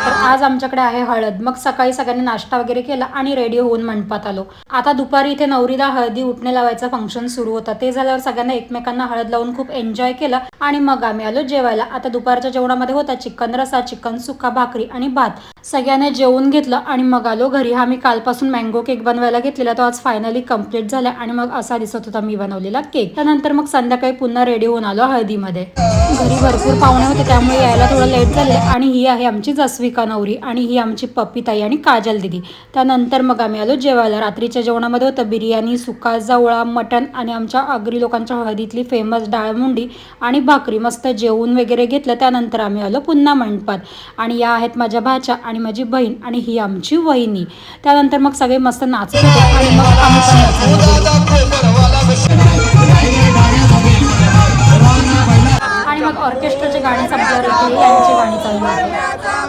तर आज आमच्याकडे आहे हळद. मग सकाळी सगळ्यांनी नाश्ता वगैरे केला आणि रेडी होऊन मंडपात आलो. आता दुपारी इथे नवरीला हळदी उठणे लावायचा फंक्शन सुरू होता. ते झाल्यावर सगळ्यांना एकमेकांना हळद लावून खूप एन्जॉय केला आणि मग आम्ही आलो जेवायला. आता दुपारच्या जेवणामध्ये होता चिकन रसा, चिकन सुक्का, भाकरी आणि भात. सगळ्यांनी जेवून घेतलं आणि मग आलो घरी. हा मी कालपासून मँगो केक बनवायला घेतलेला, तो आज फायनली कम्प्लीट झाला आणि मग असा दिसत होता मी बनवलेला केक. त्यानंतर मग संध्याकाळी पुन्हा रेडी होऊन आलो हळदीमध्ये. घरी भरपूर पाहुणे होते त्यामुळे यायला थोडं लेट झाले. आणि ही आहे आमची जसविका नवरी आणि ही आमची पप्पीताई आणि काजल दिदी. त्यानंतर मग आम्ही आलो जेवायला. रात्रीच्या जेवणामध्ये होतं बिर्याणी, सुका जवळा, मटण आणि आमच्या आगरी लोकांच्या हळदीतली फेमस डाळमुंडी आणि भाकरी. मस्त जेवून वगैरे घेतलं. त्यानंतर आम्ही आलो पुन्हा मंडपात. आणि या आहेत माझ्या भाच्या आणि माझी बहीण आणि ही आमची वहिनी. त्यानंतर मग सगळे मस्त नाचत होते आणि मग आम्ही पण आणि मग ऑर्केस्ट्राचे गाणे संपल्यावर यांची गाणी चालू होते.